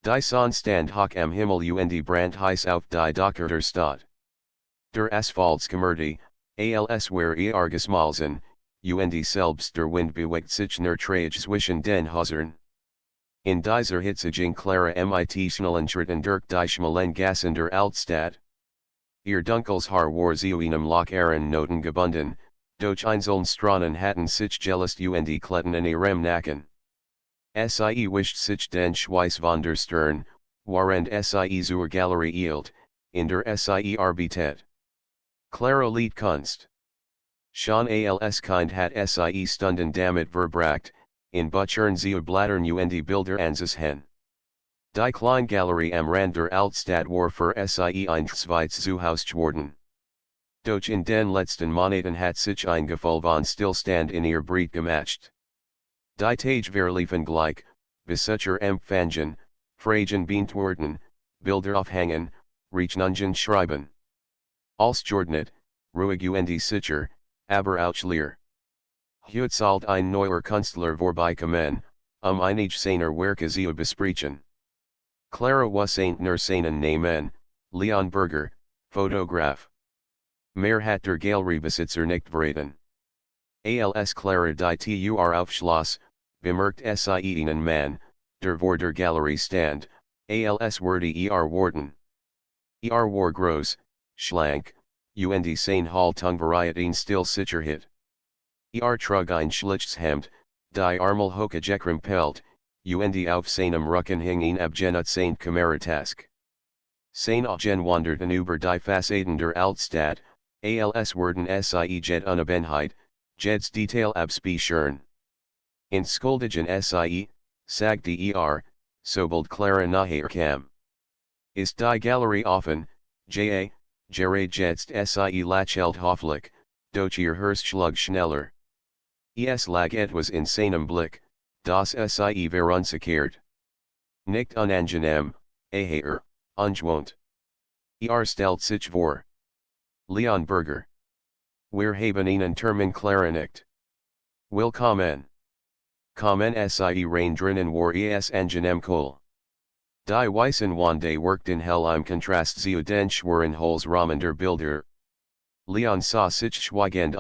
Die Sonnenstand hoch am Himmel und Brand heiß auf die Dach der Stadt. Der Asphaltskomödie, als wär gesmalzen, und selbst der Wind bewegt sich nur trage zwischen den Häusern. In dieser Hitziging Clara mit schnellen Schritten durch die schmalen Gassen der Altstadt. Ihr dunkles Haar war zu einem lockeren Noten gebunden, durch einzelne Stranen hatten sich gelöst und Kletten in ihrem Nacken. Sie wischt sich den Schweiß von der Stirn, während sie zur Galerie eilt, in der sie arbeitet. Clara lied Kunst. Schon als Kind hat sie Stunden damit verbracht, in Büchern zu blättern und Bilder anzusehen. Die Kleingalerie am Rand der Altstadt war für sie ein zweites Zuhause geworden. Doch in den letzten Monaten hat sich ein Gefühl von Stillstand in ihr Breit gemacht. Die Tage verliefen gleich, Besucher empfangen, Fragen beantworten, Bilder aufhängen, Rechnungen schreiben. Als geordnet, ruhig und sicher, aber auch leer. Heute sollt ein neuer Künstler vorbeikommen, einige seiner Werke zu besprechen. Clara was nur seinen Namen, Leon Berger, Fotograf. Mehr hat der Galeriebesitzer nicht verraten. Als Clara die Tour aufschloss, bemerkt sie einen Mann, der vor der Galerie stand, als würde warten. War groß, schlank, und seine Haltung variierte still Sicherheit. Trug ein schlichtes Hemd, die Ärmel hochgekrempelt, und auf seinem Rücken hing ein Abgenut seine Kameratask. Seine Augen wanderten über die Fassaden der Altstadt, als würden sie jet Unabhängigkeit, jets Detail abspeichern. In Skuldigen sie, sagte sobald Clara nachher kam. Ist die Galerie offen, gerade jetzt sie lächelt hoffentlich, doch ihr Herz schlug schneller. Es lag etwas in seinem Blick, das sie verunsichert. Nicht unangenehm, ungewohnt. Stellt sich vor. Leon Berger. Wir haben einen Termin Clara nicht. Willkommen. Kommen sie rein drinnen war angenehm cool. Die Weißen Wände wirkten hell im Kontrast zu den schweren Holzrahmen der Bilder. Leon sah sich schweigend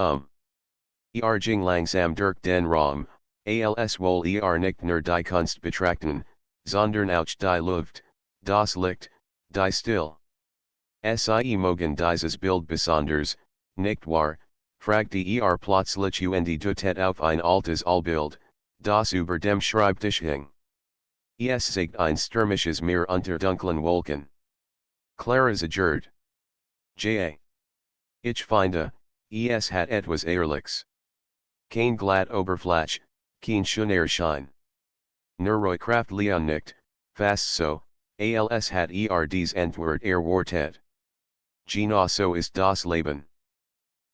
ging langsam durch den Raum, als wohl nicht nur die Kunst betrachten, sondern auch die Luft, das Licht, die Still. Sie mogen dieses Bild besonders, nicht wahr, fragte plötzlich und deutet auf ein altes Allbild, das über dem Schreibtisch hing. Es zeigt ein stürmisches Meer unter dunklen Wolken. Clara zagert. Ich finde, es hat etwas Ehrliches. Kein glatt Oberfläche, kein schöner Schein. Nur Kraft Leon nicht, fast so, als hat dies Antwort erwartet. Genau so ist das Leben.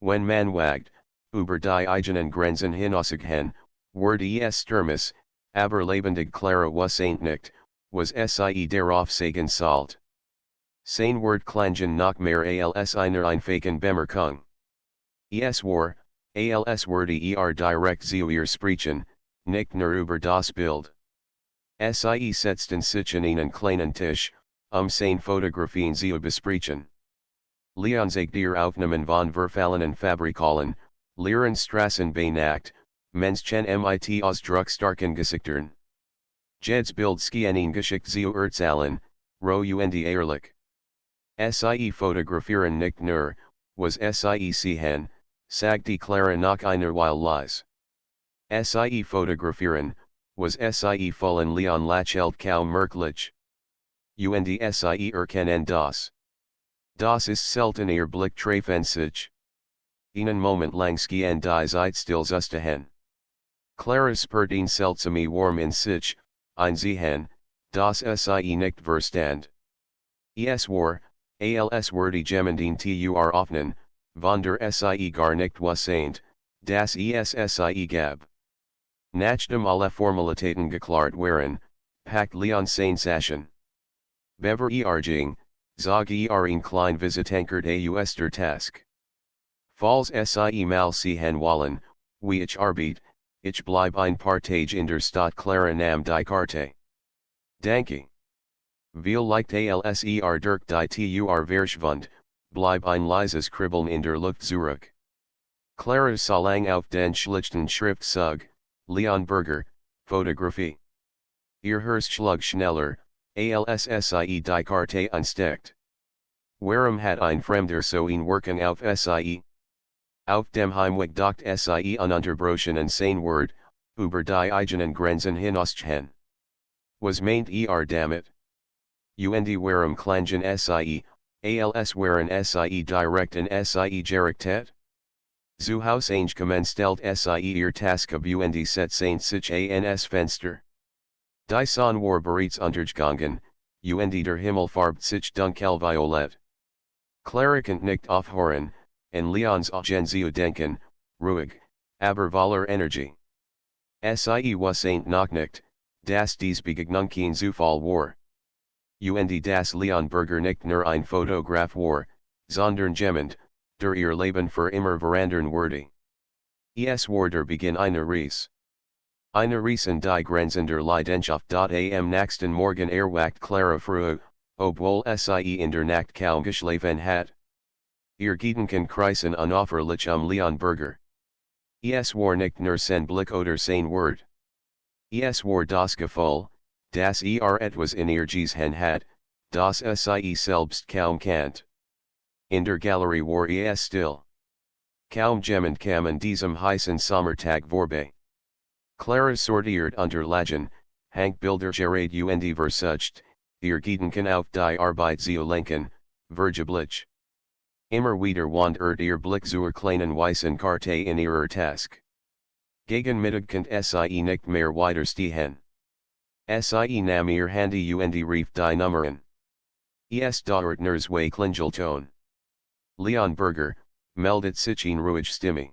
Wenn man wagt, über die eigenen Grenzen hinausgehen, wird es stürmisch, aber lebendig Clara was nicht, was sie darauf sagen sollt. Sein Wort klangen noch mehr als einer einfachen Bemerkung. Es war, als würde direkt zu ihr sprechen, nicht nur über das Bild. Sie setzten sich an einen kleinen Tisch, seine Fotografien zu besprechen. Leon zeigt ihr Aufnahmen von verfallenen Fabrikhallen, leeren Straßen bei Nacht, Menschen mit ausdrucksstarken Gesichtern. Jed's Bild scanning geschickt zu erzählen, roh und ehrlich. Sie fotografieren nicht nur, was sie sehen, sagte Clara nach einer Weile leise. Sie fotografieren, was sie vollen Leon lächelt kaum merklich. Und sie erkennen das. Das ist selten ihr Blick treffen sich. Einen Moment lang scan die Zeit still zusammen. Clara spürt ihn seltsame warm in sich, ein Sehen, das sie nicht verstand. Es war, als würde jemand ihn zur öffnen, von der sie gar nicht wusste, das sie gab. Nachdem alle Formalitäten geklärt waren, packt Leon seine Sachen. Beverjährig, zog ihn klein Visitankert aus der Task. Falls sie mal sehen wollen, wie ich arbeite, ich bleib ein paar Tage in der Stadt Clara nam die Karte. Danke. Vielleicht als direkt tur Verschwund, bleib ein leises Kribbeln in der Luft zurück. Clara Salang auf den schlichten Schriftzug, Leon Berger, Fotografie. Ihr Hirschschlag schneller, alssie die Karte einsteckt. Warum hat ein Fremder so ein Wirken auf sie? Auf dem Heimweg docht sie ununterbrochen sein Wort, über die eigenen Grenzen hinausgehen. Was meint damit? Und warum klangen sie, als waren sie direkt und sie gerichtet? Zu Haus eingekommen stellt sie ihr Task ab und set sich ans Fenster. Die Sonne war bereits untergegangen, und der Himmel farbt sich dunkelviolett. Clara kann nicht aufhören, en Leons Augen zu denken, ruhig, aber voller Energie. Sie was noch nicht, dass dies Begegnung kein Zufall war. Und das Leon Berger nicht nur ein Fotograf war, sondern jemand, der ihr Leben für immer verandern würde. Es war der Beginn einer Reise. Eine Reise in die Grenzen der Leidenschaft. Am nächsten Morgen erwacht Clara früh, obwohl sie in der Nacht kaum geschlafen hat. Ihr Gedanken kreisen unauffällig Leon Berger. Es war nicht nur sein Blick oder sein Wort. Es war das Gefühl, das etwas in ihr gesehen hat, das sie selbst kaum kannt. In der Galerie war es still. Kaum jemand kam an diesem heißen Sommertag vorbei. Clara sortiert Unterlagen, hängt Bilder gerade und versucht, ihr Gedanken auf die Arbeit zu lenken, vergeblich. Immer wieder wandert ihr Blick zur kleinen weißen Karte in ihrer Task. Gegen Mittag könnt sie nicht mehr weiterstehen. Sie nahm ihr Handy und rief die Nummern. Es dauert nur zwei Klingelton. Leon Berger, meldet sich in ruhig Stimme.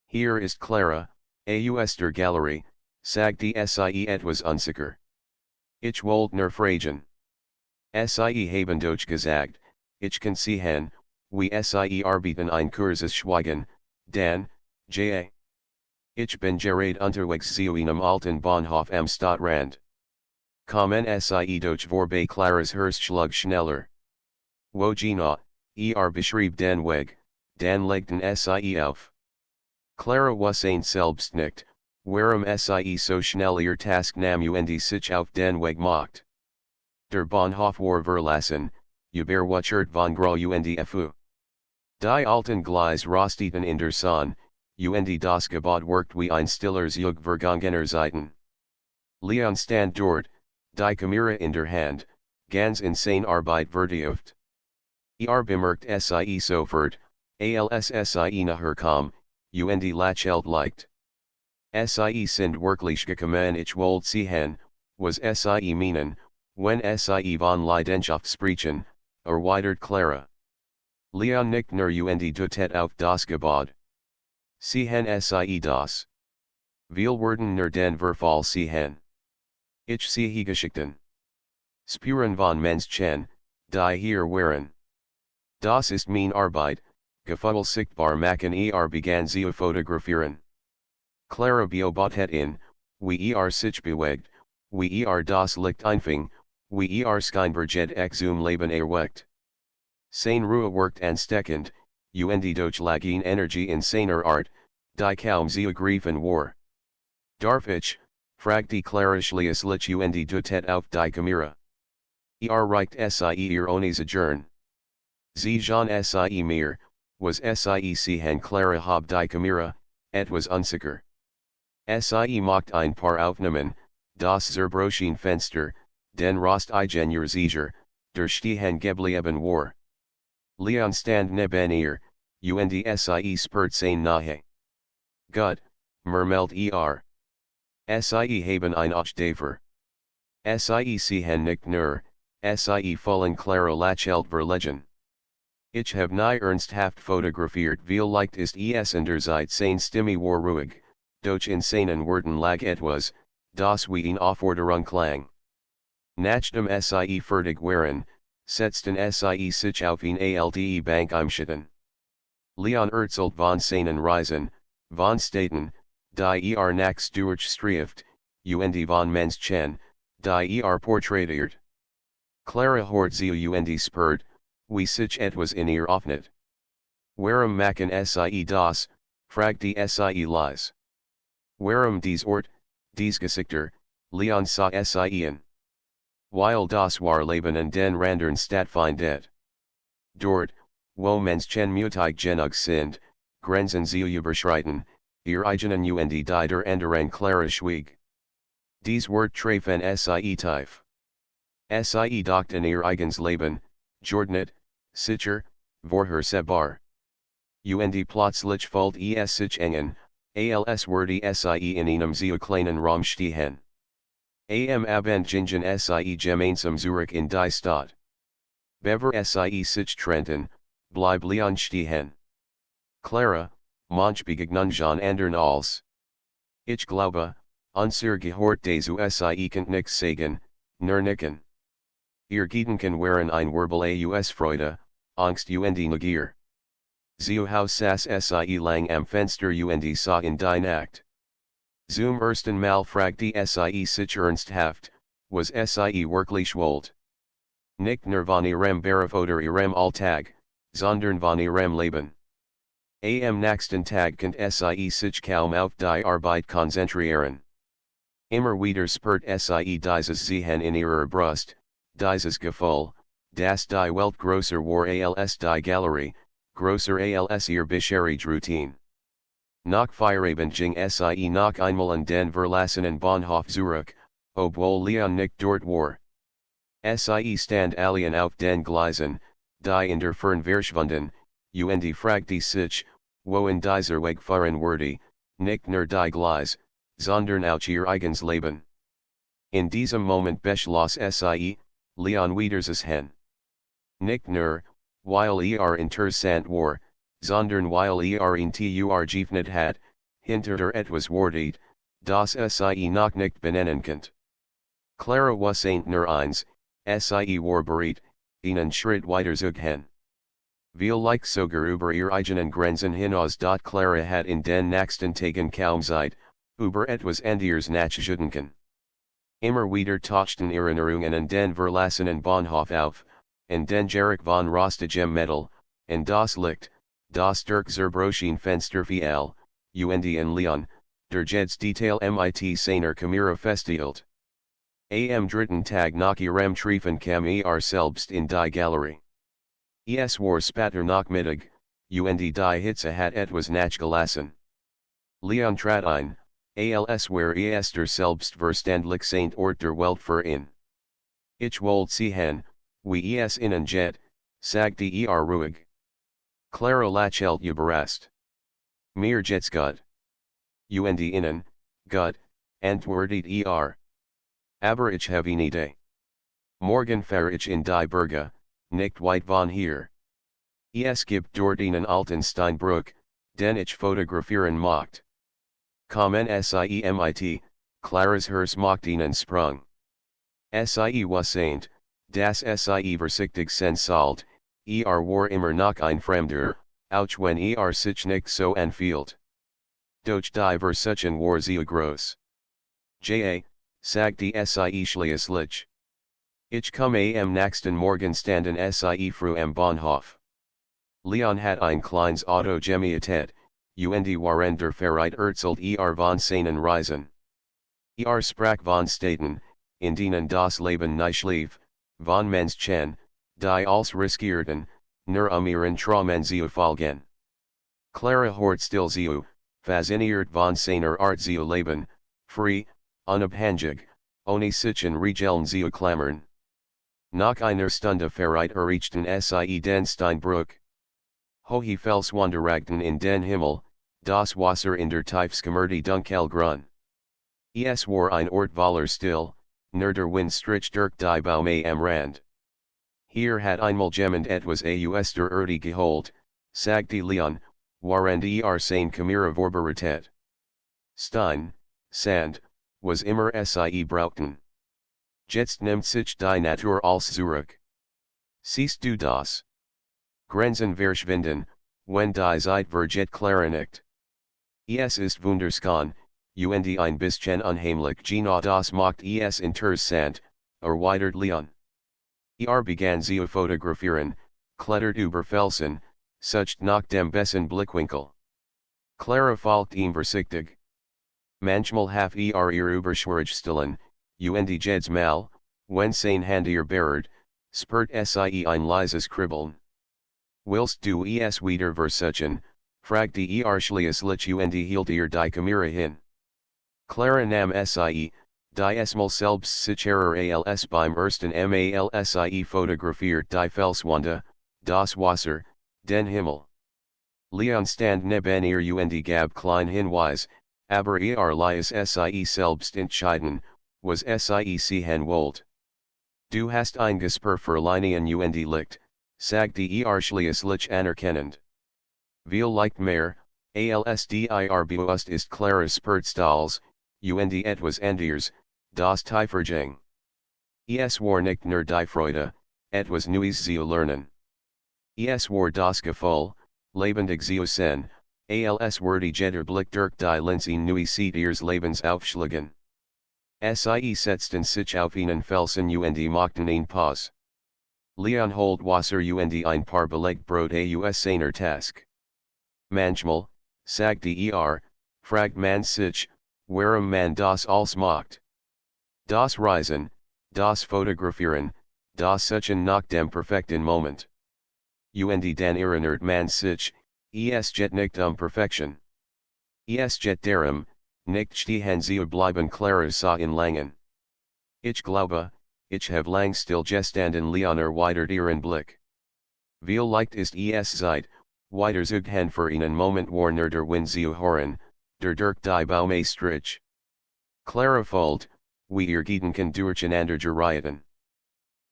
Hier ist Clara, aus der Galerie, sagt sie etwas unsicher. Ich wollte nur fragen. Sie haben doch gesagt, ich kann sehen, wie sie arbeiten ein kurzes Schweigen, dann, ich bin gerade unterwegs zu einem alten Bahnhof am Stadtrand. Kommen sie doch vorbei. Claras Hirschschlag schneller. Wo genau, beschrieb den Weg, dann legten sie auf. Clara was selbst nicht, warum sie so schnell ihr Task nahm und sich auf den Weg macht. Der Bahnhof war verlassen, überwuchert von Grau und Fu. Die alten Gleis rosteten in der Sonne, und das Gebäude wirkt wie ein stiller Zug vergangener Zeiten. Leon stand dort, die Kamera in der Hand, ganz in seine Arbeit vertieft. Bemerkt sie sofort, als sie nachherkam, und lächelt leicht. Sie sind wirklich gekommen. Ich wollte sehen, was sie meinen, wenn sie von Leidenschaft sprechen, erweitert Clara. Leon nicht nur und deutet auf das Gebäude. Sehen sie das? Wir werden nur den Verfall sehen. Ich sehe Geschichten. Spuren von Menschen, die hier waren. Das ist mein Arbeit, Gefühl sichtbar machen. Begann zu fotografieren. Clara beobachtet wie sich bewegt, wie das Licht einfing, wie scheinbar zum Leben erweckt. Seine Ruhe wirkt ansteckend, und doch lagin Energie in seiner Art, die kaum zu ergreifen war. Darf ich, fragte Clara schließlich und deutet auf die Kamera. Reicht sie ihr ohne Adjourn. Sie Jean sie mir, was sie sehen. Clara hab die Kamera, etwas unsicher. Sie macht ein paar Aufnahmen, das zerbrochene Fenster, den Rost ihr Sieger, der stehen geblieben war. Leon stand neben ihr, und sie spürt sein Nahe. Gut, murmelt Sie haben ein Auge dafür. Sie sehen nicht nur, sie fallen. Clara lächelt verlegen. Ich hab nie ernsthaft fotografiert. Vielleicht ist es in der Zeit. Seine Stimme war ruhig, doch in seinen Worten lag etwas, das wie eine Aufforderung klang. Nachdem sie fertig waren, setzten sie sich auf eine alte Bank einschütten. Leon erzählt von seinen Reisen, von Städten, die nachts durchstreift, und von Menschen, die porträtiert. Clara hoort zu und spurt, wie sich etwas in ihr öffnet. Warum machen sie das, fragt die sie leise. Warum dies Ort, dies Gesichter, Leon sah sie in. Weil das war Leben und den Randern stattfindet. Dort, wo Menschen mutig genug sind, Grenzen zu überschreiten, ihr eigenen und die der anderen Clara schwieg. Dies Wort treffen sie tief. Sie dachten ihr eigens Leben, geordnet, sicher, vorhersehbar. Und plötzlich folgt es sich engen, als würde sie in einem zu kleinen Raum stehen. Abend sie gemeinsam zurück in die Stadt. Bever sie sich trennten, bleib Leon stehen. Clara, manch begegnungen andern als. Ich glaube, unser gehört dazu sie könnt nix sagen, nur nicken. Ihr Gedanken waren ein Wirbel aus Freude, Angst und Neugier. Zu Haus saß sie lang am Fenster und sah in die Nacht. Zum ersten Mal fragte sie sich ernsthaft, was sie wirklich wollt. Nicht nur von ihrem Beruf oder ihrem Alltag, sondern von ihrem Leben. Am nächsten Tag könnt sie sich kaum auf die Arbeit konzentrieren. Immer wieder spürt sie dieses Ziehen in ihrer Brust, dieses Gefühl, dass die Welt größer war als die Galerie, größer als ihr bisherige Routine. Nach Feierabend ging sie noch einmal in den verlassenen Bahnhof zurück, obwohl Leon nicht dort war. Sie stand allein auf den Gleisen, die in der Fern verschwunden, und fragte sich, wohin dieser Weg fahren würde, nicht nur die Gleis, sondern auch ihr eigens Leben. In diesem Moment beschloss sie, Leon wiedersehen hen. Nicht nur, weil interessant war, sondern weil ihn geöffnet hat, hinter etwas wartet, das sie noch nicht benennen könnt. Clara was nur eins, sie war bereit, einen Schritt weiter zu gehen. Vielleicht sogar über ihr eigenen Grenzen hinaus. Clara hat in den nächsten Tagen kaum Zeit, über etwas anderes nachzudenken. Immer wieder tauchten Erinnerungen an den verlassenen Bahnhof auf, an den Geruch von rostigem Metall, an das Licht, das durch zerbrochene Fenster fiel, und in Leon, der jetzt Detail mit seiner Kamera festhielt. Am dritten Tag nach ihrem Treffen kam selbst in die Galerie. Es war später Nachmittag, und die Hitze hat etwas nachgelassen. Leon trat ein, als wär der selbst verständlich Saint Ort der Welt für ihn. Ich wollte sehen, wie es innen jet, sagte ruhig. Clara lächelt überrascht. Mir geht's gut. Und innen, gut, antwortet Aber ich habe eine Idee. Morgen fahre ich in die Berge, nicht weit von hier. Es gibt dort einen alten Steinbruch, den ich fotografieren möchte. Kommen Sie mit, Claras Herz macht einen Sprung. Sie was Saint, das Sie versichtig sensalt, war immer noch ein Fremder, auch wenn sich nicht so anfühlt. Doch die Versuchen war sehr groß. Sagte sie schließlich. Ich komme am nächsten Morgen standen sie früh am Bahnhof. Leon hat ein kleines Auto gemietet, und waren der Fahrt erzählt von seinen Reisen. Sprach von Städten, in denen das Leben nicht lief, von Menschen, die als riskierten, nur ihren Träumen zu folgen. Clara hört still zu, fasziniert von seiner Art zu leben, frei, unabhängig, ohne sich in Regeln zu klammern. Nach einer Stunde Fahrt erreichten sie den Steinbruch. Hohe Felswanderungen in den Himmel, das Wasser in der Tiefskammertie dunkelgrün. Es war ein Ort voller still, nur der Wind strich durch die Bäume am Rand. Hier hat einmal jemand etwas aus der Erde geholt, sagte Leon, während seine Kamera vorbereitet. Stein, Sand, was immer sie brauchten. Jetzt nimmt sich die Natur als zurück. Siehst du das? Grenzen verschwinden, wenn die Zeit vergeht Clara nicht. Es ist wunderschön, und ein bisschen unheimlich genau das macht es interessant, erweitert Leon. began zu fotografieren, klettert über Felsen, sucht nach dem besten Blickwinkel. Clara folgt ihm vorsichtig. Manchmal haft ihr Überschwierigkeiten, und jedes Mal, wenn sein Hand ihr berührt, spürt sie ein leises Kribbeln. Willst du es wieder versuchen, fragte schließlich und hielt ihr die Kamera hin. Clara nahm sie, die mal selbst sicherer als beim ersten Mal fotografiert die Felswände, das Wasser, den Himmel. Leon stand neben ihr und gab klein Hinweis, aber ließ sie selbst entscheiden, was sie sehen wollte. Du hast ein Gespür für Linien und Licht, sagte schließlich anerkennend. Vielleicht mehr, als dir bewusst ist Claras Spertstals, und etwas anderes, das Tieferging. Es war nicht nur die Freude, etwas Neues zu lernen. Es war das Gefühl, lebendig zu sein, als würde jeder Blick durch die Linse neu sieht ihres Lebens aufschlagen. Sie setzten sich auf einen Felsen und machten eine Pause. Leon holt Wasser und ein paar Belegbrot aus seiner Task. Manchmal, sagte fragt man sich, warum man das alles macht. Das Reisen, das Fotografieren, das Suchen nach dem perfekten Moment. Und dann erinnert man sich, es geht nicht Perfektion. Es geht darum, nicht stehen zu bleiben. Clara sah in Langen. Ich glaube, ich habe lang still gestanden. Leon erweitert ihren Blick. Vielleicht ist es Zeit, weiter zu gehen für einen Moment warner der Wind zu hören, der durch die Baume strich. Clara folgt, wie ihr Gedanken durcheinander geraten.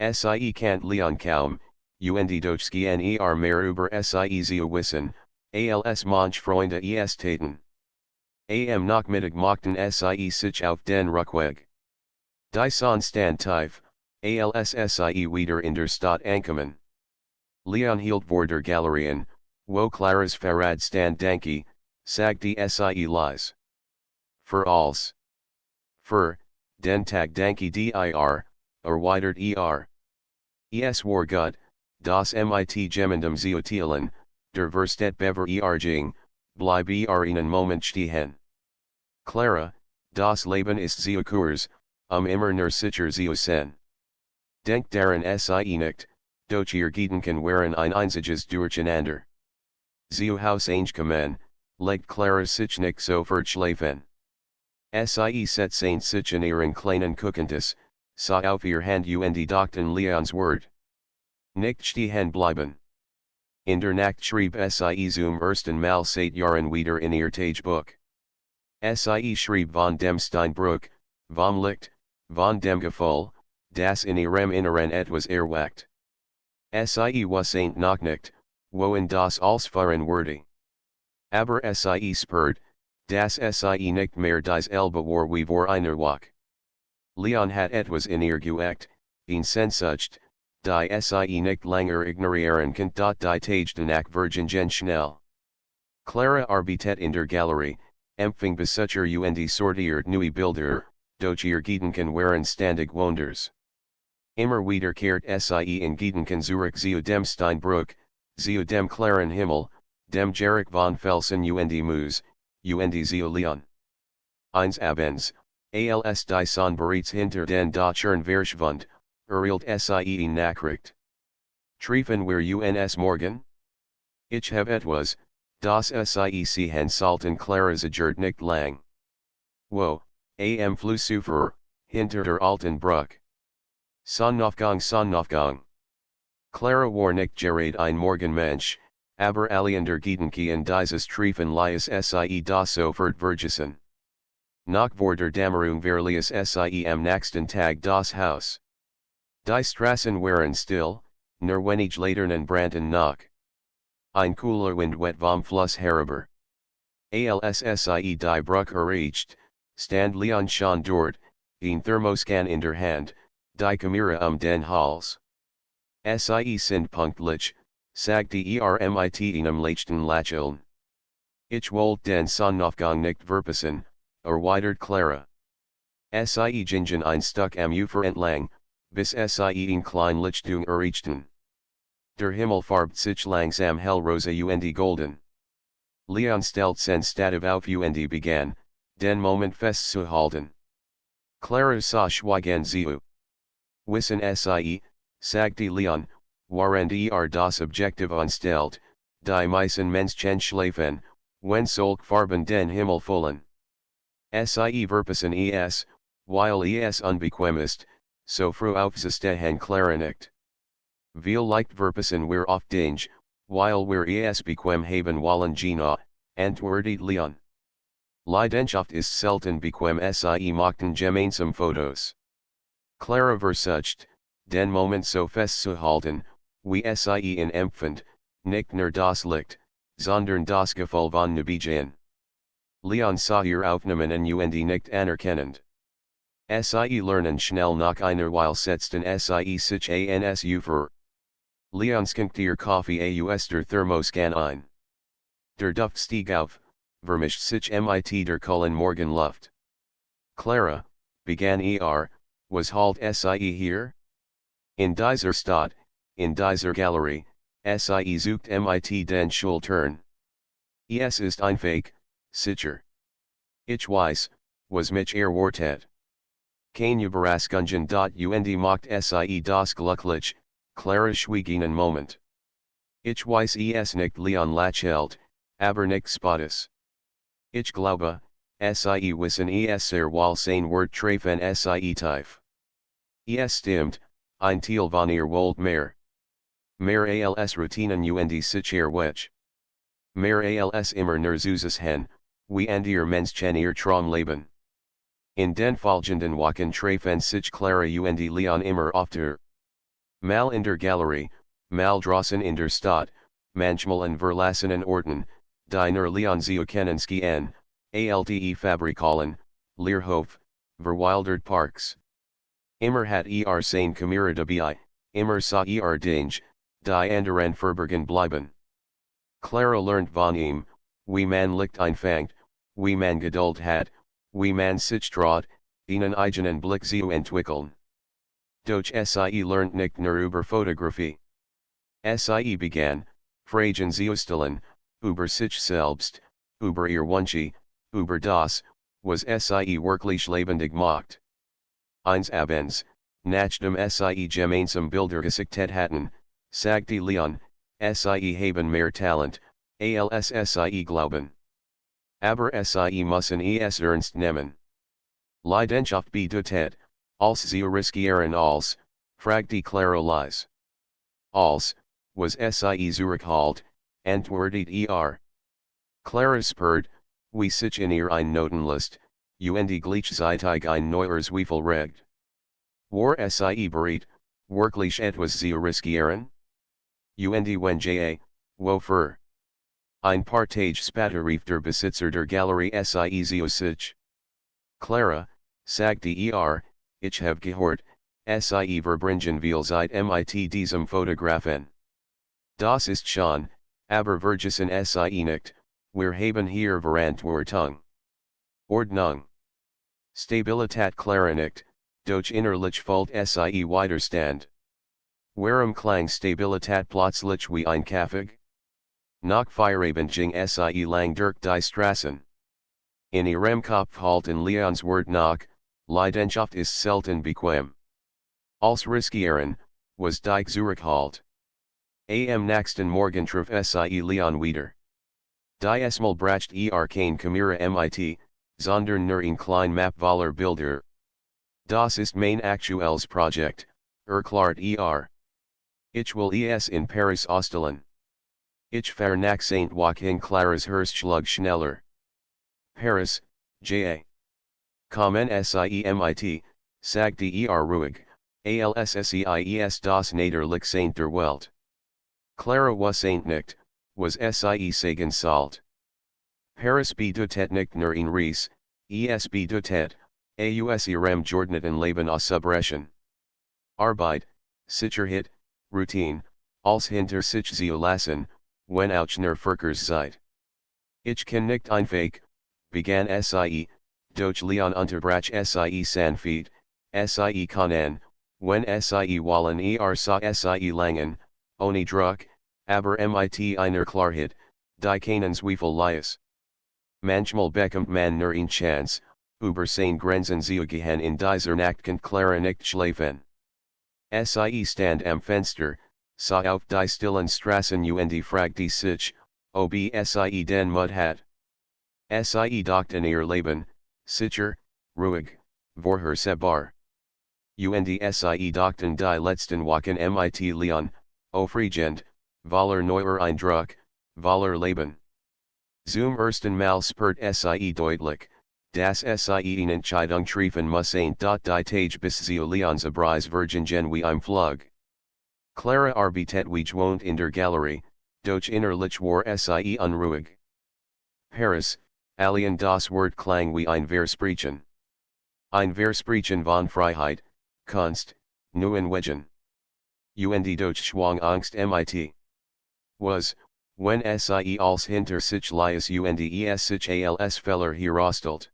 Sie kennt Leon kaum, und doch gehen mehr über sie zu wissen, als manch Freunde es taten. Am Nachmittag machten sie sich auf den Rückweg. Die Sonne stand tief, als sie wieder in der Stadt ankamen. Leon hielt vor der Galerien, wo Claras Fahrrad stand danke, sagte sie leise. Für alles. Für, den Tag danke dir, erweitert Es war gut, das mit gemeinsam zu teilen, der Verstet beverjing, bleib einen Moment stehen. Clara, das Leben ist zu kurz, immer nur sicher zu sein. Denk daran sie nicht, doch ihr Gedanken waren ein einziges Durcheinander. Zu Haus angekommen, legt Clara sich nicht sofort schlafen. Sie setzte sich in ihren kleinen Küchentisch, sah auf ihr Hand und dachten Leons Wort. Nicht stehen bleiben. In der Nacht schrieb sie zum ersten Mal seit Jahren wieder in ihr Tagebuch. Sie schrieb von dem Steinbruch, vom Licht, von dem Gefühl, das in ihrem Inneren etwas erwacht. Sie wasn't noch nicht, wohin das als fahren würde. Aber sie spürt, dass sie nicht mehr dieselbe war wie vor einer Woche. Leon hat etwas in ihr geweckt, ihn Sehnsucht, die sie nicht länger ignorieren kann. Die Tage danach vergingen schnell. Clara arbeitet in der Galerie, empfing Besucher und sortiert neue Bilder, doch ihr Gedanken waren ständig woanders. Immer wieder kehrt sie in Gedanken zurück zu dem Steinbruch, zu dem klaren Himmel, dem Geruch von Felsen und Moos, und zu Leon. Eines Abends, als die Sonne bereits hinter den Dächern verschwand, erhielt sie Nachricht. Treffen wir uns morgen? Ich habe etwas, das sie sehen sollten. Clara zagert nicht lang. Wo, am Flussufer, hinter der alten Brücke. Sonnenaufgang. Clara war nicht gerade ein Morgenmensch, aber alle der Gedanken dieses Treffen ließ sie das sofort vergessen. Nach vor der Dämmerung verließ sie am nächsten Tag das Haus. Die Straßen waren still, nur wenig Laternen brannten noch. Ein cooler Wind wet vom Fluss herüber. Als sie die Brücke erreicht, stand Leon schon dort, ein Thermoskan in der Hand, die Kamera den Hals. Sie sind pünktlich, sagte mit einem leichten Lächeln. Ich wollte den Sonnenaufgang nicht verpassen, erweitert Clara. Sie gingen ein Stück am Ufer entlang, bis sie kleinlichtung errichten. Der Himmel farbt sich langsam hellrosa und golden. Leon stellt sen stativ auf und begann, den Moment festzuhalten. Clara sah schweigen zu. Wissen sie, sagte Leon, waren das Objektiv anstellt, die meisten Menschen schlafen, wenn solch Farben den Himmel füllen. Sie verpassen es, weil es unbequem ist, so früh aufzustehen Clara nicht. Wir leicht verpassen wir oft Dinge, weil wir es bequem haben wollen Gina, antwortet Leon. Leidenschaft ist selten bequem sie machten gemeinsam Fotos. Clara versucht, den Moment so festzuhalten, wie sie in empfand, nicht nur das Licht, sondern das Gefühl von Nebejan. Leon sah ihr Aufnahmen und nicht anerkennend. Sie lernen schnell nach einer Weile setzten sie sich ans Ufer. Leon schenkte ihr Kaffee aus der Thermoskanne ein. Der Duft stieg auf, vermischt sich mit der kühlen Morgenluft. Clara, begann was halt sie hier? In dieser Stadt, in dieser Galerie, sie sucht mit den Schultern. Es ist ein Fake, sicher. Ich weiß, was mich erwartet. Keine Überraschungen und macht sie das glücklich, Clara schwieg einen Moment. Ich weiß es nicht Leon lächelt, aber nicht spottis. Ich glaube, sie wissen es sehr wohl sein Wort treffen sie tief. Es stimmt, ein Teil von ihr wollt mehr. Mehr als Routinen und sicher weg. Mehr als immer nur Zuzes hen, wie und ihr Menschen ihr Traumleben. In den folgenden Wochen treffen sich Clara und Leon immer öfter. Mal in der Galerie, mal draußen in der Stadt, manchmal an verlassenen Orten, die nur Leon zu kennen schien, alte Fabrikhallen, Leerhof, verwildert Parks. Immer hat sein Kamera dabei, immer sah Dinge, die anderen verborgen bleiben. Clara lernt von ihm, wie man Licht einfängt, wie man Geduld hat, wie man sich traut, einen eigenen Blick zu entwickeln. Doch sie lernt nicht nur über Fotografie. Sie begann, Fragen zu stellen, über sich selbst, über ihr Wünsche, über das, was sie wirklich lebendig macht. Eins abends, nachdem sie gemeinsam Bilder gesichtet hatten, sagte Leon, sie haben mehr Talent, als sie glauben. Aber sie müssen es ernst nehmen. Leidenschaft bedeutet, als sie riskieren als, fragte Clara leise. Als, was sie zurückhalt, antwortet Clara spurt, wie sich in ihr ein Notenlist, und gleichzeitig ein neues Wiefel regt. War sie bereit, wirklich etwas zu riskieren? Und wenn ja, wofür? Ein paar Tage später rief der Besitzer der Galerie sie zu sich. Clara, sagte ich habe gehört, sie verbringen viel Zeit mit diesem Fotografen. Das ist schon, aber vergessen sie nicht, wir haben hier Verantwortung. Ordnung. Stabilität Clara nicht, doch innerlich fällt sie Widerstand. Warum klang Stabilität plötzlich wie ein Kaffee? Nach Feierabend ging sie lang durch die Straßen. In ihrem Kopf halten Leons Wort nach, Leidenschaft ist selten bequem. Als riskieren, was die Zurückhalt. Am nächsten Morgen traf sie Leon wieder. Diesmal bracht keine Kamera mit, sondern nur ein klein Map voller Bilder. Das ist mein aktuelles Projekt, erklärt Ich will es in Paris ausstellen. Ich fahre nach St. Joachim Claras Hirschschlag schneller. Paris, ja. Kommen sie mit, sagte ruhig, alsseis das Naderlich St. der Welt. Clara was nicht, was sie sagen sollt. Paris bedeutet nicht nur in Reis, es bedeutet, aus ihrem Jordaneten Leben ausbrechen. Arbeit, Sicherheit, Routine, als hinter sich zu lassen, wenn auch nur Verkehrs Zeit. Ich kann nicht einfach, begann sie, doch Leon unterbrach sie sanft, sie kann wenn sie wollen sie langen, ohne Druck, aber mit einer Klarheit, die keinen Zweifel lässt. Manchmal bekommt man nur eine Chance, über seine Grenzen zu gehen in dieser Nacht kann Clara nicht schlafen. Sie stand am Fenster, sah auf die stillen Straßen und fragte sich, ob sie den Mut hat. Sie dachten ihr Leben, sicher, ruhig, vorhersehbar. Und sie dachten die letzten Wochen mit Leon, aufregend, voller neuer Eindruck, voller Leben. Zum ersten Mal spürt sie deutlich, dass sie eine Entscheidung treffen müssen. Die Tage bis zu Leons Abreise vergingen wie im Flug. Clara arbeitet wie gewohnt in der Galerie, doch innerlich war sie unruhig. Paris, allein das Wort klang wie ein Versprechen. Ein Versprechen von Freiheit, Kunst, neuen Wegen. Und doch schwang Angst mit. Was, wenn sie als hinter sich lies und sich als Feller herausstellt.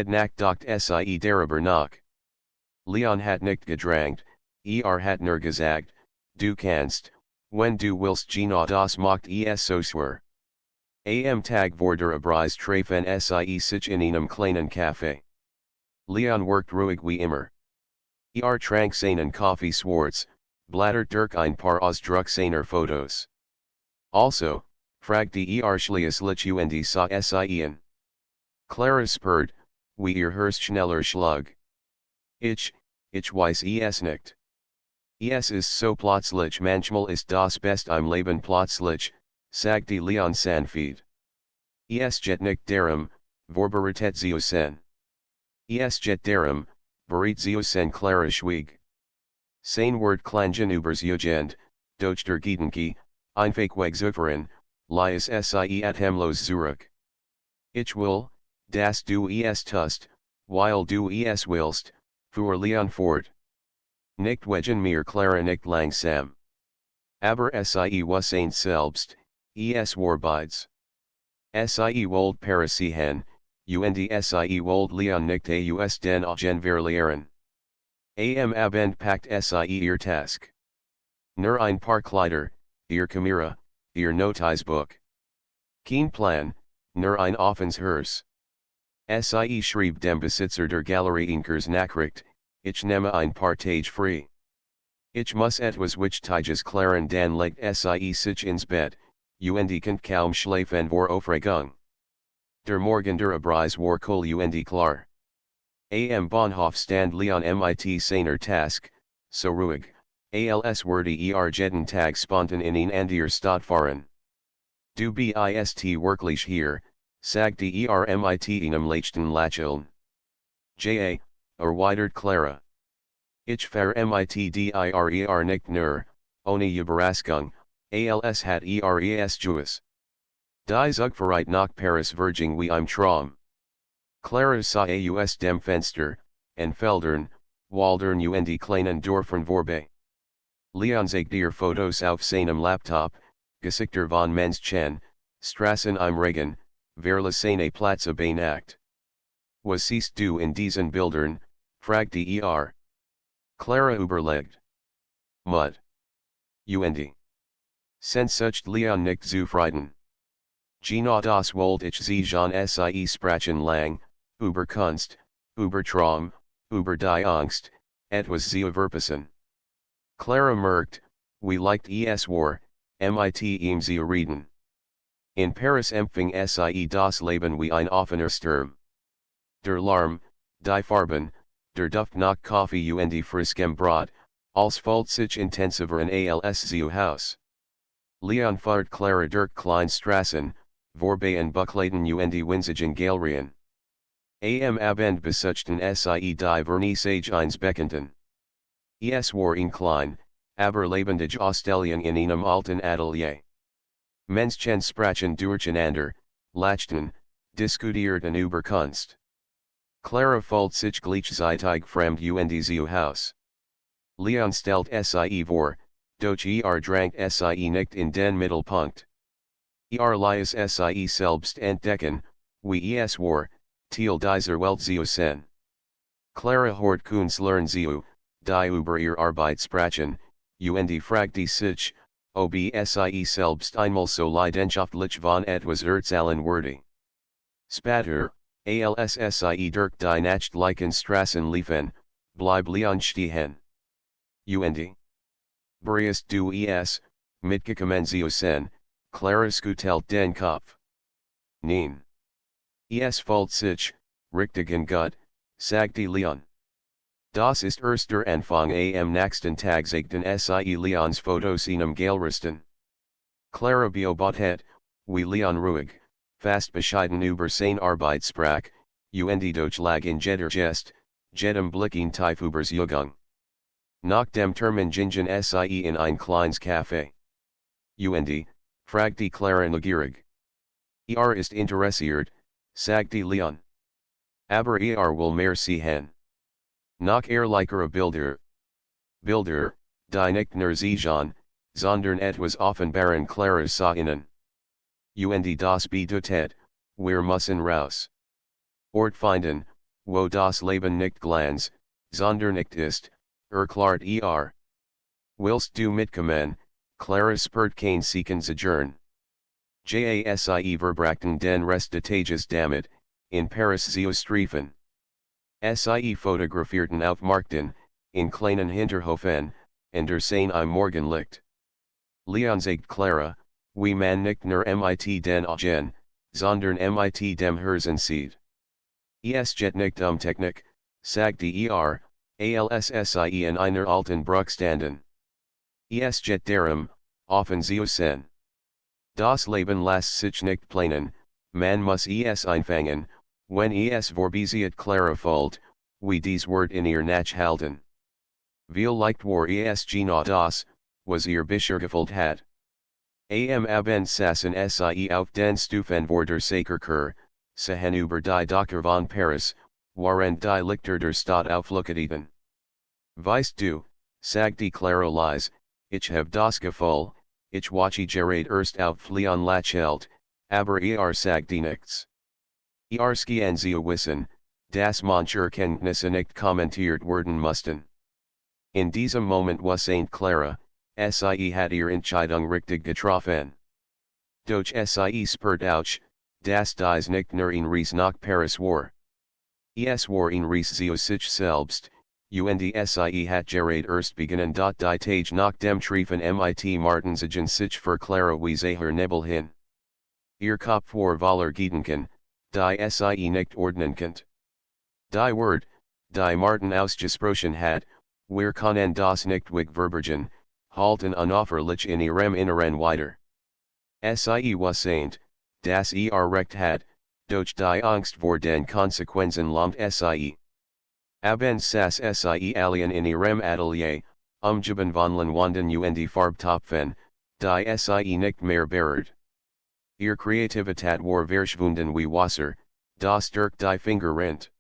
Nacht dacht sie darüber nach. Leon hat nicht gedrängt, hat nur gesagt, du kannst, wenn du willst genau das macht es so schwer. Am Tag vor der Abreise treffen sie sich in einem kleinen Café. Leon worked ruhig wie immer. Trank seinen Kaffee schwarz, blättert durch ein paar Ausdruck seiner Fotos. Also, fragte schließlich und sah sie in. Clara spurt, wie Herz schneller schlug. Ich weiß es nicht. Es ist so plötzlich, manchmal ist das Best im Leben plötzlich, sagte Leon sanft. Es geht nicht darum, vorbereitet zu sein. Es geht darum, bereit zu sein. Clara schwieg. Sein Wort klangen überzeugend, doch der Gedanke, einfach wegzufahren, lies sie atemlos zurück. Ich will, dass du es tust, weil du es willst, fuhr Leon fort. Nicht wegen mir. Clara nicht langsam. Aber sie was ein selbst, es war beides. Sie wollte Paris sehen, und sie wollte Leon nicht aus den Augen verlieren. Abend packt sie ihr Task. Nur ein paar Kleider, ihr Kamera, ihr Notizbuch. Kein Plan, nur ein offenes Herz. Sie schrieb dem Besitzer der Galerie Inkers Nachricht, ich nehme ein paar Tage frei. Ich muss etwas Wichtiges klären. Dann legt sie sich ins Bett, und kann kaum schlafen vor Aufregung. Der Morgen der Abreise war cool und klar. Am Bahnhof stand Leon mit seiner Task, so ruhig, als würde jeden Tag spontan in eine andere Stadt fahren. Du bist wirklich hier, sagte mit einem leichten Lächeln. Erweitert Clara. Ich fahre mit dir nicht nur, ohne Überraschung, als hat es Juice. Die Zugfahrt nach Paris verging wie im Traum. Clara sah aus dem Fenster, en Feldern, Waldern und kleinen Dörfern vorbei. Leon zeigte ihr Fotos auf seinem Laptop, Gesichter von Menschen, Straßen im Regen, verlassene Plätze bei Nacht. Was siehst du in diesen Bildern, fragte Clara überlegt. Mut. Und. Sensucht Leon nicht zufrieden. Genau das wollte ich sehen. Sie sprachen lang, über Kunst, über Traum, über die Angst, etwas zu verpassen. Clara merkt, wie leicht es war, mit ihm zu reden. In Paris empfing sie das Leben wie ein offener Sturm. Der Lärm, die Farben, der Duft nach Kaffee und friskem Brot, als folgt sich intensiveren als zu Haus. Leon fahrt Clara durch Kleinstraßen, vorbei an Buchladen und winzigen Galerien. Am Abend besuchten sie die Vernissage eines Bekannten. Es war ein klein, aber lebendig Ausstellung in einem alten Atelier. Menschen sprachen durcheinander, lachten, diskutierten über Kunst. Clara fühlt sich gleichzeitig fremd und zu Haus. Leon stellt sie vor, doch drank sie nicht in den Mittelpunkt. Lies sie selbst entdecken, wie es war, Teil dieser Welt zu sein. Clara hort Kunst lernen zu, die über ihr Arbeitssprachen, und fragt die sich, ob sie selbst einmal so leidenschaftlich von etwas erzählen würde. Später, als sie durch die nächtlichen Straßen liefen, bleib Leon stehen. Und Briest du mitgekommen sein, Clara skutelt den Kopf. Nein. Fällt sich, richtigen gut, sagte Leon. Das ist erster Anfang am nächsten Tag zeigten sie Leons Fotos einem Galeristen. Clara beobachtet, wie Leon ruhig, fast bescheiden über sein Arbeit sprach, und doch lag in jeder Gest, jedem Blicken tief übers Jugend. Nach dem Termin gingen sie in ein kleines Café. Und, fragte Clara neugierig. Ist interessiert, sagte Leon. Aber will mehr sehen. Nach leichere Bilder, die nicht nur sehen, sondern etwas offenbaren Claras sah innen. Und das bedeutet, wir müssen raus. Ort finden, wo das Leben nicht glanz, sondern nicht ist, erklärt Willst du mitkommen, Clara spurt kein Sekundssojourn. JASIE verbrachten den Rest des Tages damit, in Paris zu streifen. Sie fotografierten auf Markten, in kleinen Hinterhofen, der Seine im Morgenlicht. Leon sagt Clara, wie man nicht nur mit den Augen, sondern mit dem Herzen sieht. Jet nicht Technik, sagte als sie in einer alten Brücke standen. Jet darum, offen zu sein. Das Leben lässt sich nicht planen, man muss einfangen, wenn vorbeizieht Clara folgt, wie dies Wort in ihr Nach halten. Vielleicht war genau das, was ihr bisher gefällt hat. Abend saßen sie auf den Stufen vor der Sakerkur, sahen über die Dächer von Paris, waren die Lichter der Stadt aufleuchteten. Weißt du, sagte Clara leise, ich hab das Gefühl, ich wache gerade erst auf Leon lächelt, aber sagte nichts. Skien zu wissen, dass manche Kenntnisse nicht kommentiert werden mussten. In diesem Moment wusste Clara, sie hat ihre Entscheidung richtig getroffen. Doch sie spürt auch, dass dies nicht nur ein Reis nach Paris war. War ein Reis zu sich selbst, und sie hat gerade erst beginnen die Tage nach dem Treffen mit Martinsigen sich für Clara wie Zahir Nebel hin. Ihr Kopf war voller Gedanken, die sie nicht ordnen konnte. Die Wort, die Martin ausgesprochen hat, wir können das nicht wegverbergen, halten unauffällig in ihrem Inneren weiter. Sie wusste, dass recht hat, doch die Angst vor den Konsequenzen lahmt sie. Abends saß sie allein in ihrem Atelier, umgeben von Leinwanden und Farbtopfen, die sie nicht mehr berührt. Ihr Kreativität war verschwunden wie Wasser, das durch die Finger rinnt.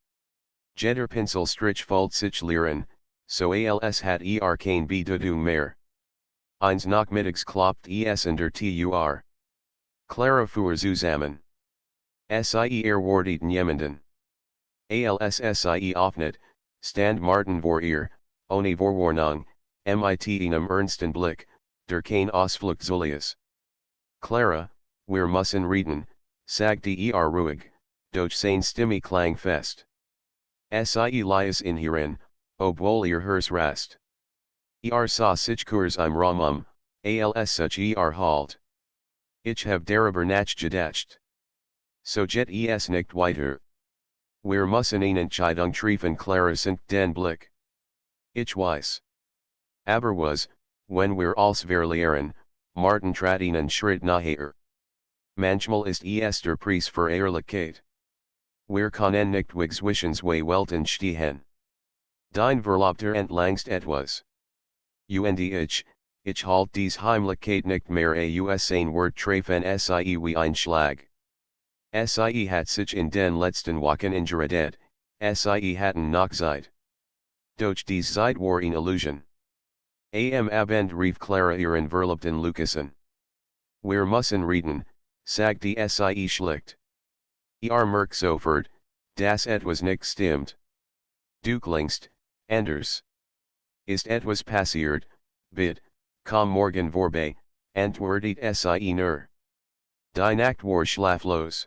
Jeder Pinselstrich folgt sich leeren, so als hat kein Bedeutung mehr. Eins nachmittags klopft es in der Tür. Clara fuhr zusammen. Sie erwarteten jemanden. Als sie öffnet, stand Martin vor ihr, ohne Vorwarnung, mit einem ernsten Blick, der kein Ausflug soll. Clara, wir müssen reden, sagte ruhig, doch seine Stimme klang fest. Sie lies in hierin, obwohl ihr Herz rast. Sah sich kurz im Raum, als sich halt. Ich hab darüber nachgedacht. So geht es nicht weiter. Wir müssen eine Entscheidung treffen. Clara senkt den Blick. Ich weiß. Aber was, wenn wir als verlieren, Martin trat einen Schritt nachher. Manchmal ist es der Preis für Ehrlichkeit. Wir können nicht zwischen zwei Welten stehen. Dein Verlobter entlangst etwas. Und ich halt dies Heimlichkeit nicht mehr aus ein Wort treffen sie wie ein Schlag. Sie hat sich in den letzten Wochen engagiert, sie hatten noch Zeit. Doch dies Zeit war eine Illusion. Am Abend rief Clara ihren Verlobten Lucasen. Wir müssen reden, sagte sie schlicht. Merkt sofort, dass etwas nicht stimmt. Du klingst, anders. ist etwas passiert, bit, komm morgen vorbei, antwortet sie nur. Die Nacht war schlaflos.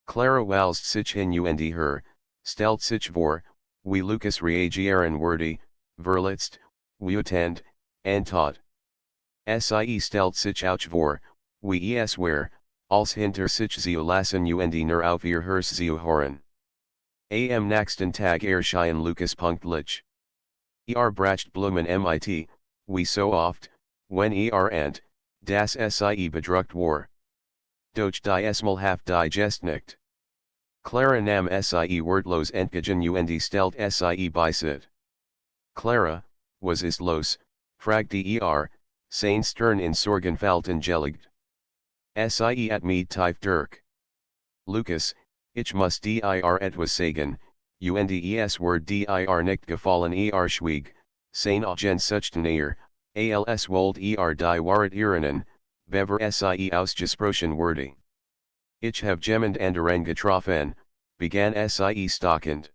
Clara walst sich hin und her, stellt sich vor, wie Lucas reagieren würde, verletzt, wütend, tot. Sie stellt sich auch vor, wie es wär, als hinter sich zu lassen und nur auf ihr Herz zu hören. Am nächsten Tag erschien Lucas pünktlich. Bracht Blumen mit, wie so oft, wenn and, das sie bedruckt war. Doch die Smallhaft digest nicht. Clara nam sie wortlos entgegen und stellt sie bei sit. Clara, was ist los, fragte sein Stern in Sorgenfalten gelegt. Sie at me tief durch. Lucas, ich muss dir etwas sagen, und es word dir nicht gefallen schwieg, sein Augen suchten als wold die Wahrheit erinnern, bever sie ausgesprochen wurde. Ich hab jemand anderen getroffen, begann sie stockend.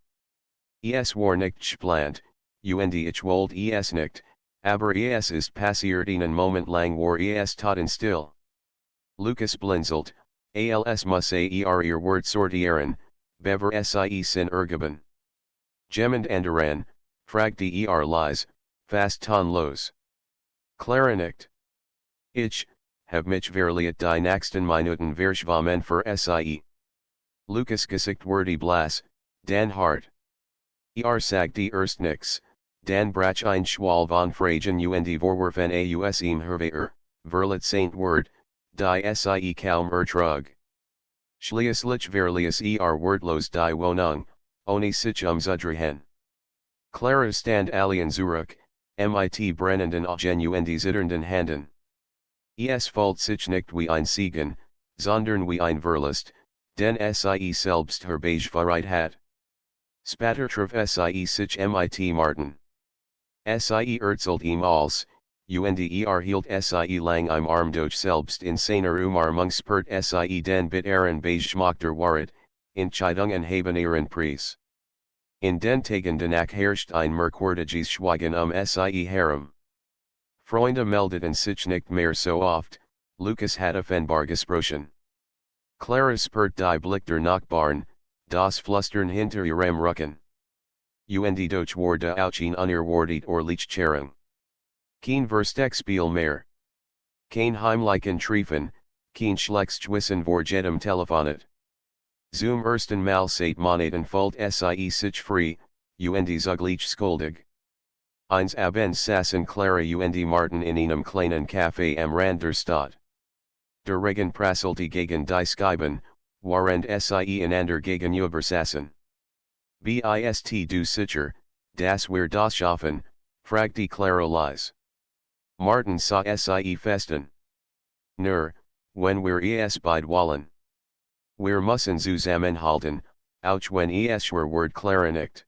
Es war nicht geplant, und ich wollte es nicht, aber es ist passiert einen Moment lang war es totenstill. Lucas blinzelt, als muss ihr Wort sortieren, bever sie sin ergeben. Jemand anderen, fragte leise, fast tonlos. Clara nicht. Ich, hab mich verliert die nächsten Minuten verschwommen für sie. Lucas Gesicht wurde blass, dann hart. Sagte erst nix, dann brach ein Schwall von Fragen und Vorwürfen aus ihm hervor, verlet Saint Word, die sie kaum ertrug. Schließlich verließ wortlos die Wohnung, ohne sich umzudrehen. Clara stand allein zurück, mit brennenden Augen und zitternden Händen. Es fühlt sich nicht wie ein Segen, sondern wie ein Verlust, denn sie selbst Herbeige hat. Spatter traf sie sich mit Martin. Sie erzählt ihm alles, und hielt sie lang im Arm doch selbst in seiner Umarmungspert sie den bitteren Beige-schmackter Wahrheit, Entscheidungen haben ihren Preis. In den Tagen danach herrscht ein merkwürdiges Schweigen sie herum. Freunde meldeten sich nicht mehr so oft, Lucas hat offenbar gesprochen. Clara spürt die Blick der Nachbarn, das Flüstern hinter ihrem Rücken. Und doch war da auch ein unerwartet Lichtcherung. Kein Versteckspiel mehr. Kein heimlichen Treffen, kein Schlechtwissen vor jedem Telefonet. Zum ersten Mal seit Monaten fühlt sie sich frei, und zugleich schuldig. Eins abends saßen Clara und Martin in einem kleinen Café am Rand der Stadt. Der Regen prasselte gegen die Scheiben, während sie einander gegenüber saßen. Bist du sicher, dass wir das schaffen, fragte Clara leise. Martin sah sie festen. Nur, wenn wir es beide wollen. Wir müssen zusammenhalten, auch wenn es schwer wird Clara nicht.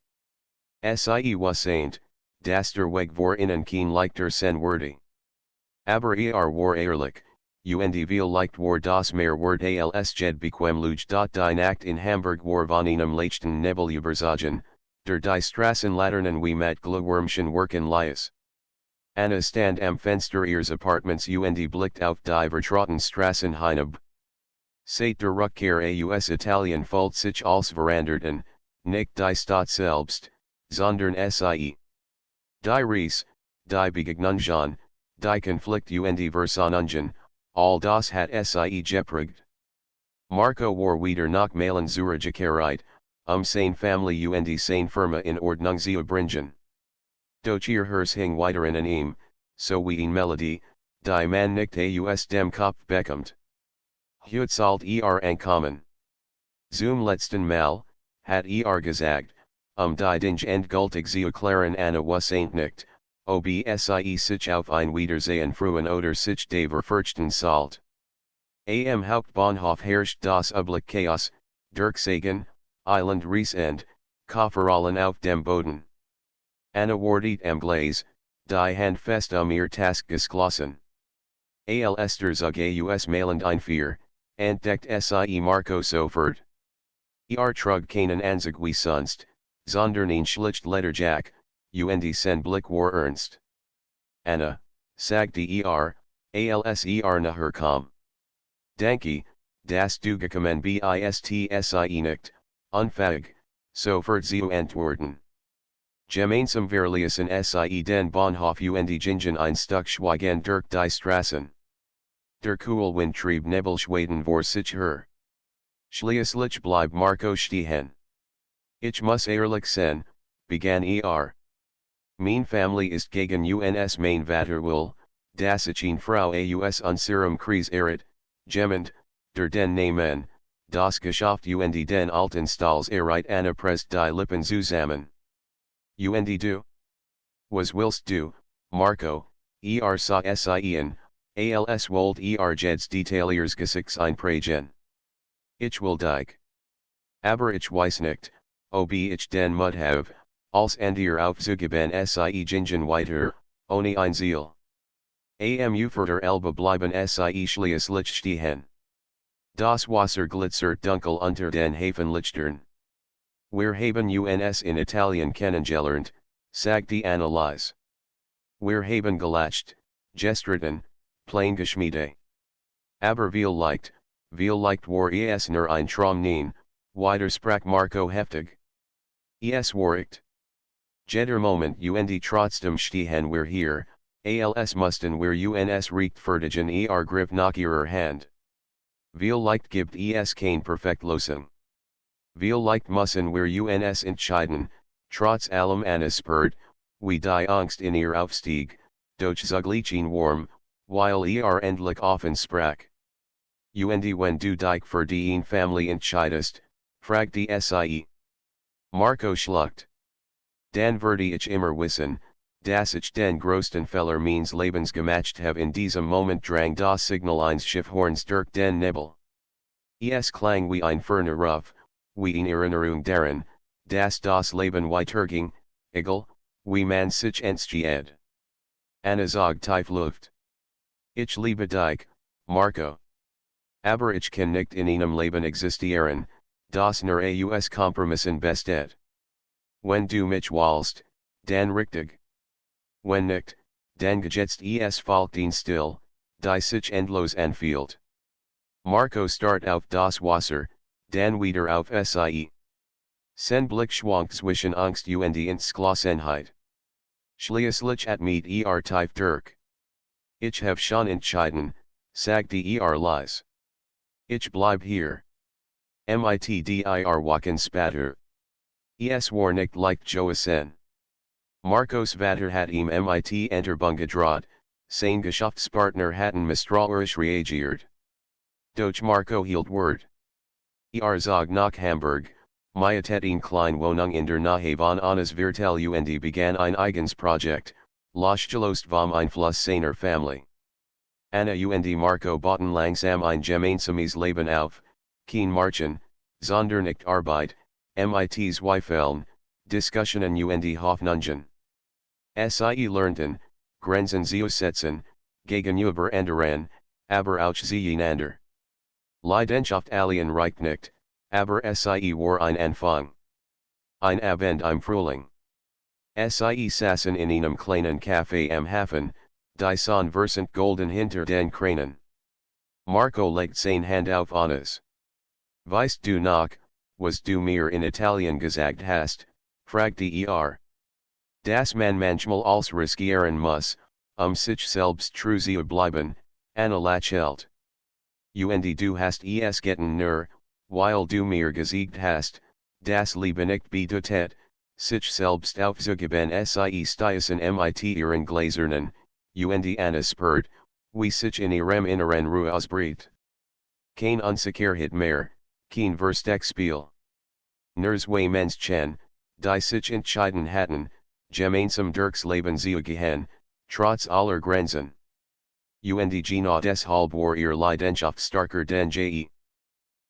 Sie wusste, dass der Weg vor ihnen kein leichter sein würde. Aber war ehrlich, und vielleicht war das mehr wert als jed bequemlich die Nacht in Hamburg war von einem leichten Nebel überzogen, der die Straßenlaternen wie mit Glühwürmchen wirken ließ. Anna stand am Fenster ihres Apartments und blickt auf die vertrauten Straßen hinab. Seit der Rückkehr aus Italien fühlt sich als verändert nicht die Stadt selbst, sondern sie. Die Reise, die Begegnungen, die Konflikt und Versöhnungen, all das hat sie geprägt. Marco war wieder nach Malen zurückgekehrt, seine Familie und seine Firma in Ordnung zu bringen. Doch ihr Herz hing weiter an ihm, so wie eine Melodie, die man nicht aus dem Kopf bekommt. Heute sollt ankommen. Zum letzten Mal, hat gesagt, die Dinge endgültig zu klären Anna wusste nicht, ob sie sich auf ein Wiedersehen freuen oder sich der verfürchten sollt. Am Hauptbahnhof herrscht das Übliche Chaos, Durchsagen, Island Riesend, Kofferallen auf dem Boden. Anna wartet am Gleis, die Hand fest ihr Task geschlossen. Als der Zug aus Mailand einfuhr, entdeckt sie Marco sofort. Trug keinen Anzug wie sonst, sondern ein schlicht Lederjack, und sen Blick war ernst. Anna, sag der, alser nachherkom. Danke, das du gekommen bist sie nicht, unfähig, sofort zu antworten. Gemeinsam verließen sie den Bahnhof und gingen ein Stück schweigen durch die Straßen. Der Kuhlwind trieb Nebelschwaden vor sich her. Schließlich blieb Marco stehen. Ich muss ehrlich sein, begann Meine Familie ist gegen uns mein Vater will, dass ich eine Frau aus unserem Kreis jemand, der den Namen, das Geschäft und den alten Stals Anna presst die Lippen zusammen. Und du? Was willst du, Marco, sah sien, als wollt jeds detailiers Gesichts einprägen. Ich will dich. Aber ich weiß nicht, ob ich den Mut habe, als Andier aufzugeben sie gingen weiter, ohne ein Ziel. Für der Elbe bleiben sie schließlich stehen. Das Wasser glitzert dunkel unter den Hafenlichtern. Wir haben uns in Italien kennengelernt, sagt die Analyse. Wir haben gelacht, gestritten, plain geschmiede. Aber vielleicht war es nur ein Traum nein, widersprach Marco heftig. Es war echt. Jeder Moment und trotzdem stehen wir hier, als mussten wir uns rechtfertigen Griff nach ihrer Hand. Vielleicht gibt es kein Perfektlösung. Vielleicht müssen wir uns entscheiden, trotz allem Anspurt, wie die Angst in ihr Aufstieg, doch zugleich warm, weil endlich offen sprach. Und wenn du dich für die Familie entscheidest, fragte sie. Marco schluckt. Dann werde ich immer wissen, dass ich den größten Fehler meines Lebens gemacht habe in diesem Moment drang das Signal eines Schiffhorns durch den Nebel. Es klang wie ein ferner Ruf, wie eine Erinnerung daran, dass das Leben weiterging, egal, wie man sich entschied. Anna zog tief Luft. Ich liebe dich, Marco. Aber ich kann nicht in einem Leben existieren, das nur aus Kompromissen besteht. Wenn du mich willst, dann richtig. Wenn nicht, dann gesetzt es folgt ein Still, die sich endlos anfühlt. Marco start auf das Wasser, dann wieder auf sie. Sen Blick schwankt zwischen Angst und Entschlossenheit. Schließlich mit tief durch. Ich habe schon entschieden, sagte leise. Ich bleib hier. Dir wachen spatter. Es war nicht leicht Joasen. Marcos Vater hat ihm mit Enterbung gedroht, sein Geschäftspartner hatten misstrauisch reagiert. Doch Marco hielt Wort. Zog nach Hamburg, mietet eine kleine Wohnung in der Nähe von Annas Viertel und begann ein eigens Projekt, losgelöst vom Einfluss seiner Familie. Anna und Marco bauten langsam ein gemeinsames Leben auf, kein Marchen, sondern nicht Arbeit, mit Zweifeln, Diskussionen und Hoffnungen. Sie lernten, Grenzen zu setzen, gegenüber anderen, aber auch zueinander. Leidenschaft allein reicht nicht, aber sie war ein Anfang. Ein Abend im Frühling. Sie saßen in einem kleinen Café am Hafen, die Sonne versend golden hinter den Kränen. Marco legt seine Hand auf Annas. Weißt du noch, was du mir in Italien gesagt hast, fragte Das man manchmal als riskieren muss, sich selbst treu zu bleiben, Anna lächelt. Und du hast es getan nur, weil du mir gesagt hast, das Leben nicht bedeutet, sich selbst aufzugeben sie stießen mit ihren Gläsernen, und Anna spürt, wie sich in ihrem Inneren Ruhe ausbricht. Kein Unsicherheit mehr, kein Versteckspiel. Nur zwei Menschen, die sich entschieden hatten, gemeinsam durchs Leben zu gehen, trotz aller Grenzen. Und genau deshalb war ihr Leidenschaft starker denn je.